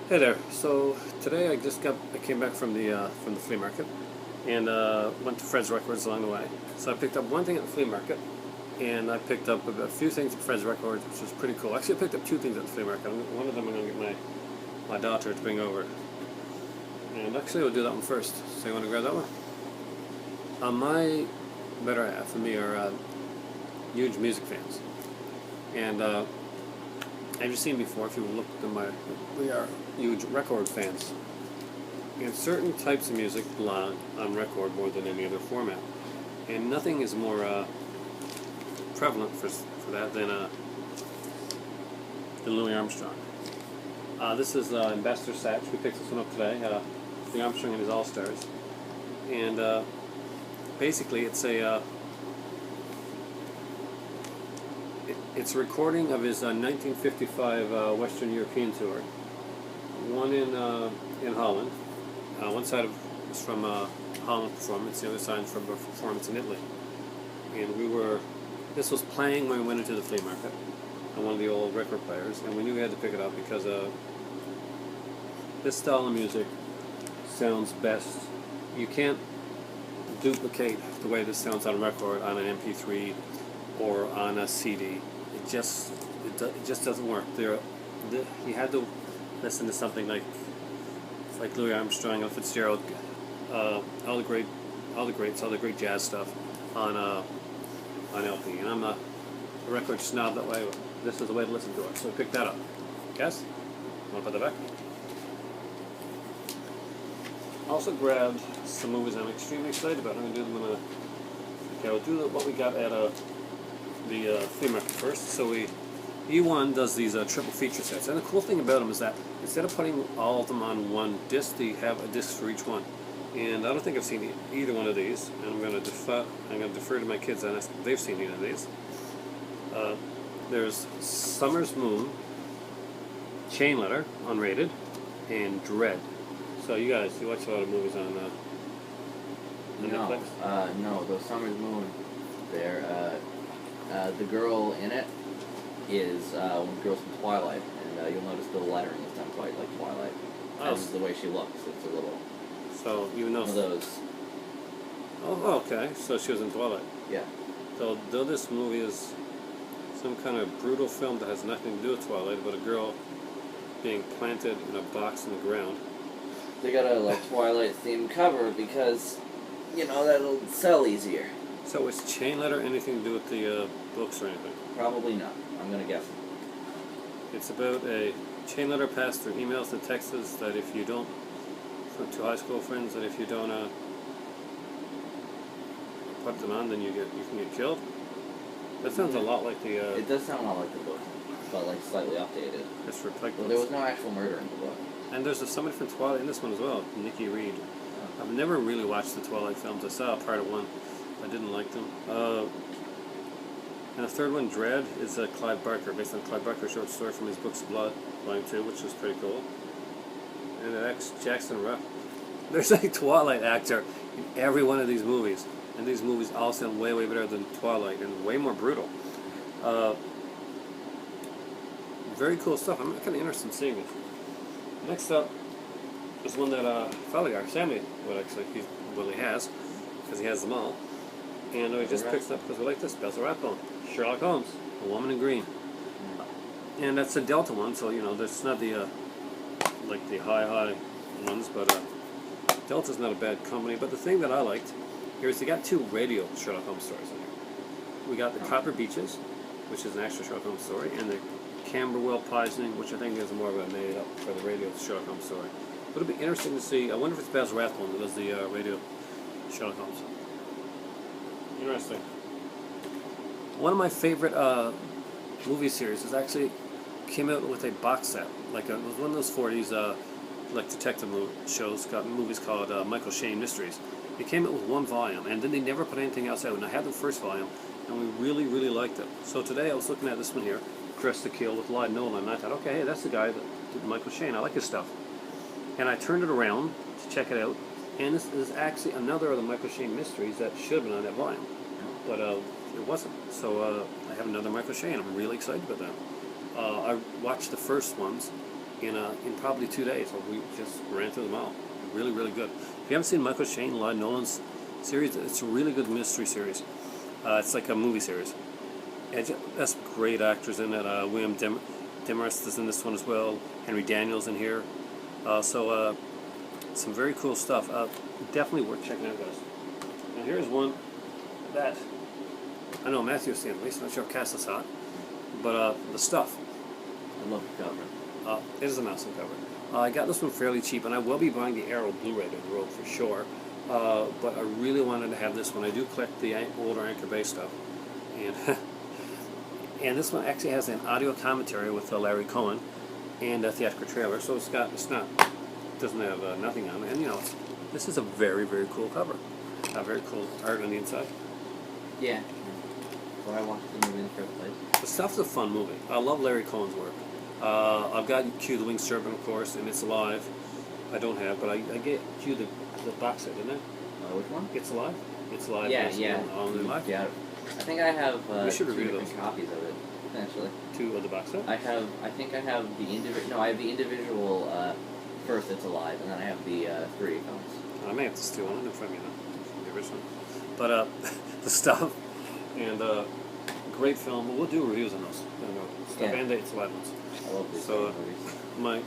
Hey there. So today I came back from the flea market and went to Fred's Records along the way. So I picked up one thing at the flea market, and I picked up a few things at Fred's Records, which was pretty cool. Actually, I picked up two things at the flea market. One of them I'm going to get my daughter to bring over, and actually we'll do that one first. So you want to grab that one? My better half and me are huge music fans, and as you've seen before, if you've looked at we are huge record fans. And certain types of music belong on record more than any other format. And nothing is more prevalent for that than Louis Armstrong. This is Ambassador Satch. We picked this one up today. Louis Armstrong and his All Stars. And basically, it's a recording of his 1955 Western European tour. One in Holland. One side is from Holland performance, the other side is from a performance in Italy. And this was playing when we went into the flea market on one of the old record players, and we knew we had to pick it up because this style of music sounds best. You can't duplicate the way this sounds on a record, on an MP3, or on a CD. It just doesn't work. You had to listen to something like Louis Armstrong, Ella Fitzgerald, all the great jazz stuff on LP. And I'm a record snob that way. This is the way to listen to it. So we picked that up. Guess? Want to put that back? Also grabbed some movies I'm extremely excited about. I'm going to do them in a... Okay, we'll do what we got at the flea market first. So E1 does these triple feature sets, and the cool thing about them is that instead of putting all of them on one disc, they have a disc for each one. And I don't think I've seen either one of these, and I'm going to defer to my kids on if they've seen either of these. There's Summer's Moon, Chain Letter, unrated, and Dread. So you watch a lot of movies on Netflix? No, the Summer's Moon, the girl in it is one of the girls from Twilight, and you'll notice the lettering is done quite like Twilight. Oh. As the way she looks, it's a little... So you know... One of those... Oh, okay. So she was in Twilight. Yeah. So though this movie is some kind of brutal film that has nothing to do with Twilight, but a girl being planted in a box in the ground. They got a Twilight themed cover because, that'll sell easier. So is Chain Letter anything to do with the books or anything? Probably not. I'm gonna guess. It's about a chain letter passed through emails and texts that if you don't, to high school friends, that if you don't put them on, then you can get killed. That sounds a lot like the. It does sound a lot like the book, but slightly updated. It's like well, there was no actual murder in the book. And there's somebody from Twilight in this one as well, Nikki Reed. I've never really watched the Twilight films. I saw part of one. I didn't like them. And the third one, Dread, is Clive Barker, based on Clive Barker's short story from his Books of Blood, Volume 2, which was pretty cool. And the next, Jackson Ruff. There's a Twilight actor in every one of these movies. And these movies all sound way, way better than Twilight and way more brutal. Very cool stuff. I'm kind of interested in seeing it. Next up is one that Sammy he has, because he has them all. And we just picked up because we like this, Basil Rathbone, Sherlock Holmes, A Woman in Green. And that's a Delta one, so there's not the the high ones, but Delta's not a bad company. But the thing that I liked here is they got two radio Sherlock Holmes stories in here. We got the Copper Beeches, which is an actual Sherlock Holmes story, and the Camberwell Poisoning, which I think is more of a made up for the radio Sherlock Holmes story. But it'll be interesting to see. I wonder if it's Basil Rathbone that does the radio Sherlock Holmes. Interesting. One of my favorite movie series actually came out with a box set. It was one of those 40s detective shows, movies called Michael Shayne Mysteries. It came out with one volume, and then they never put anything else out. And I had the first volume, and we really, really liked it. So today I was looking at this one here, Crest to Kill with Lloyd Nolan, and I thought, okay, hey, that's the guy that did Michael Shayne. I like his stuff. And I turned it around to check it out, and this is actually another of the Michael Shayne mysteries that should have been on that volume. But it wasn't. So I have another Michael Shayne. I'm really excited about that. I watched the first ones, in probably 2 days. We just ran through them all. Really, really good. If you haven't seen Michael Shane, Lloyd Nolan's series, it's a really good mystery series. It's like a movie series. That's great actors in it. William Demarest is in this one as well. Henry Daniels in here. Some very cool stuff. Definitely worth checking out, guys. Now here's one that I know Matthew's seen, at least. I'm not sure if Cass saw it. But The Stuff. I love the cover. It is an awesome cover. I got this one fairly cheap, and I will be buying the Arrow Blu-ray down the road for sure. But I really wanted to have this one. I do collect the older Anchor Bay stuff, and and this one actually has an audio commentary with Larry Cohen and a theatrical trailer. So doesn't have nothing on it. And this is a very, very cool cover. Very cool art on the inside. Yeah. Well, I watched the movie in the first place. The Stuff's a fun movie. I love Larry Cohen's work. I've got Q the Winged Serpent, of course, and It's Alive. I don't have, but I get Q the box set, didn't I? Which one? It's Alive. It's Alive. Yeah. All in Life. Yeah. I think I have We should 2 review different those. copies of it, actually. 2 of the box set. I think I have the individual. No, I have the individual. First, It's Alive, and then I have the 3 films. I may have to steal one in front of me now from the original. But The Stuff and great film. We'll do reviews on those. Stuff and It's Alive ones. I love these movies.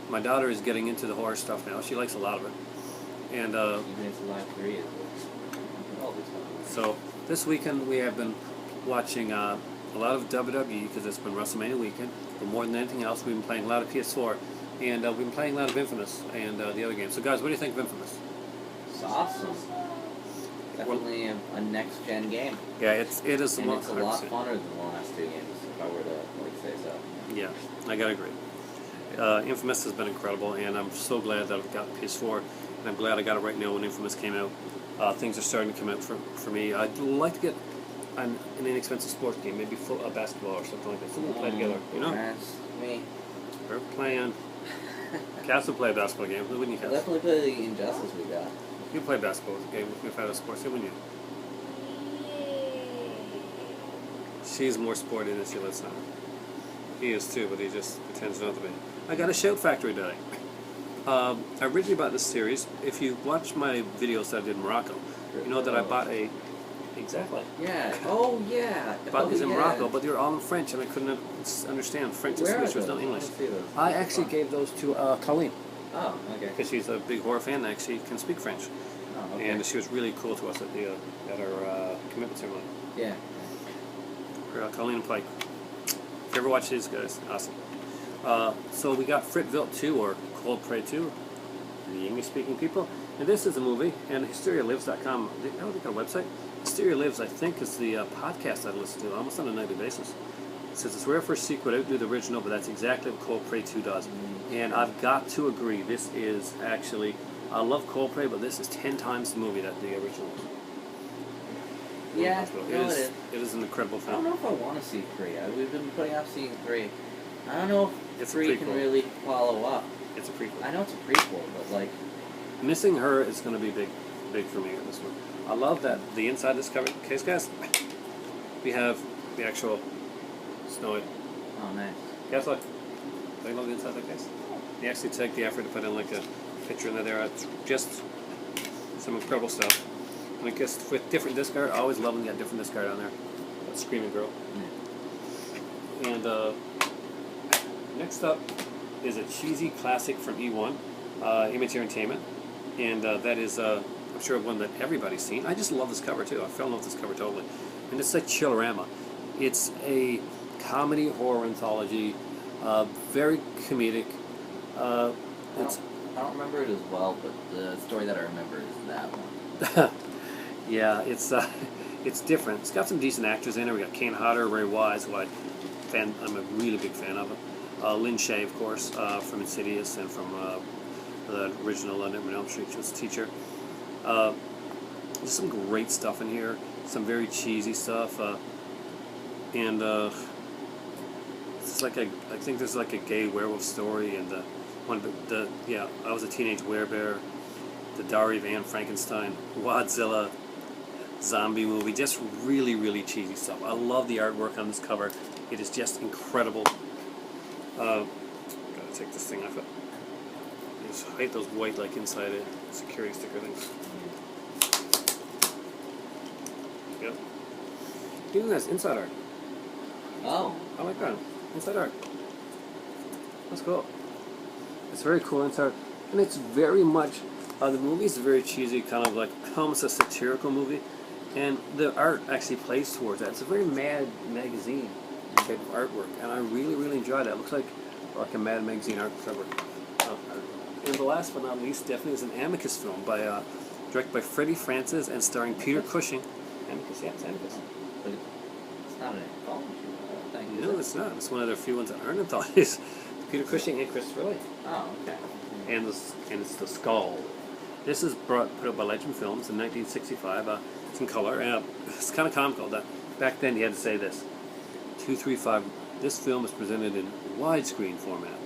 My daughter is getting into the horror stuff now. She likes a lot of it. And Even It's Alive 3 is all these films. so this weekend we have been watching a lot of WWE because it's been WrestleMania weekend. But more than anything else, we've been playing a lot of PS4. And we've been playing a lot of Infamous and the other games. So guys, what do you think of Infamous? It's awesome. Definitely a next-gen game. Yeah, it is. And it's a lot funner than the last 2 games, if I were to say so. Yeah, I gotta agree. Infamous has been incredible, and I'm so glad that I've got PS4, and I'm glad I got it right now when Infamous came out. Things are starting to come out for me. I'd like to get an inexpensive sports game, maybe basketball or something like that. So we can play together, That's me. We're playing. Cass would play a basketball game, wouldn't you, I'll Cass? definitely play the Injustice we got. You play basketball game if I had a sports game, wouldn't you? She's more sporty than she lets on. He is too, but he just pretends not to be. I got a Shout Factory today. I originally bought this series. If you watch my videos that I did in Morocco, you know that I bought a... Exactly. Yeah. Oh, yeah. Bought these in Morocco, but they were all in French, and I couldn't understand French. Where Which was no English. I actually gave those to Colleen. Oh, okay. Because she's a big horror fan and actually can speak French. Oh, okay. And she was really cool to us at our commitment ceremony. Yeah. Colleen and Pike. If you ever watch these guys, awesome. So we got Fritville 2, or Cold Prey 2, the English-speaking people. And this is a movie, and HysteriaLives.com, I don't think a website. Hysteria Lives, I think, is the podcast I listen to almost on a nightly basis. It says it's rare for a sequel to outdo the original, but that's exactly what Cold Prey 2 does. And I've got to agree, this is actually, I love Cold Prey, but this is 10 times the movie that the original was. Yeah, It is an incredible I don't film. know if I want to see 3. We've been putting off seeing 3. I don't know if It's a 3 can prequel. really follow up. It's a prequel. I know it's a prequel, but like... Missing her is going to be big for me in this one. I love that the inside of this cover case, guys. We have the actual Snowy. Oh, nice. Guess what? They love the inside of the case. They actually take the effort to put in like a picture in there. It's just some incredible stuff. And I guess with different disc art, I always love when you got different disc art on there. That Screaming Girl. Yeah. And next up is a cheesy classic from E1, Image Entertainment. And that is, I'm sure, one that everybody's seen. I just love this cover, too. I fell in love with this cover totally. And it's like Chillerama. It's a comedy horror anthology, very comedic. I don't remember it as well, but the story that I remember is that one. Yeah, it's different. It's got some decent actors in it. We got Kane Hodder, Ray Wise, who I'm a really big fan of. Lynn Shay, of course, from Insidious and from the original Nightmare on Elm Street. She was a teacher. There's some great stuff in here. Some very cheesy stuff. And it's like I think there's like a gay werewolf story, and I was a teenage werebear. The Diary of Anne Frankenstein, Wadzilla, zombie movie, just really, really cheesy stuff. I love the artwork on this cover. It is just incredible. Gotta take thing off it. I just hate those white, like, inside security sticker things. Yep. Even that's inside art. Oh. I like that. Inside art. That's cool. It's very cool inside art. And it's very much, the movie is very cheesy, kind of like almost a satirical movie. And the art actually plays towards that. It's a very Mad magazine type of artwork. And I really, really enjoy that. It looks like a Mad magazine art cover. And the last but not least definitely is an Amicus film directed by Freddie Francis and starring Peter Cushing. Amicus, yeah, it's Amicus. But it's not an anthology, I think. No, it's not. It's one of the few ones that aren't anthologies. Peter Cushing and Christopher Lee. Oh, okay. And it's The Skull. This is put out by Legend Films in 1965. It's in color, and it's kind of comical that back then you had to say this. 235. This film is presented in widescreen format.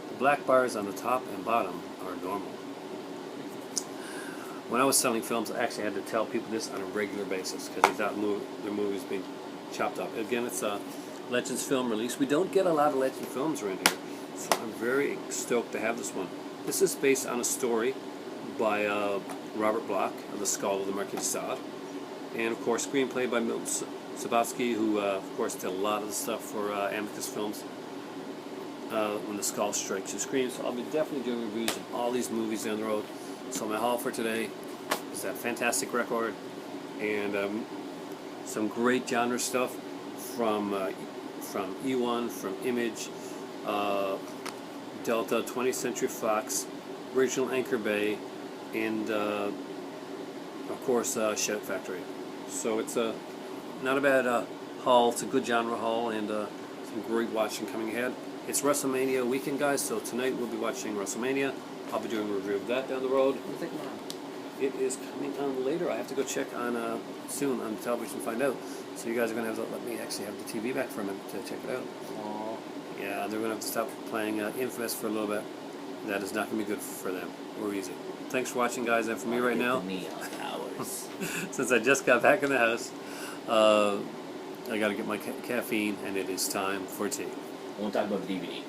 The black bars on the top and bottom are normal. When I was selling films, I actually had to tell people this on a regular basis because they thought their movies being chopped up. Again, it's a Legends film release. We don't get a lot of Legend films around here, so I'm very stoked to have this one. This is based on a story by Robert Bloch of The Skull of the Marquis de Sade, and of course screenplay by Milton Subotsky, who of course did a lot of the stuff for Amicus Films. When the Skull Strikes You Scream. So I'll be definitely doing reviews of all these movies down the road. So my haul for today is that fantastic record and some great genre stuff from E1, from Image, Delta, 20th Century Fox, Original Anchor Bay, and of course Shout Factory. So it's not a bad haul. It's a good genre haul and some great watching coming ahead. It's WrestleMania weekend, guys, so tonight we'll be watching WrestleMania. I'll be doing a review of that down the road. When's it coming on? It is coming on later. I have to go check on soon on television and find out. So you guys are going to have to let me actually have the TV back for a minute to check it out. Aww. Yeah, they're going to have to stop playing Infamous for a little bit. That is not going to be good for them or easy. Thanks for watching, guys, and for me right now, Neon hours. since I just got back in the house, I got to get my caffeine, and it is time for tea. I want to talk about the DVD.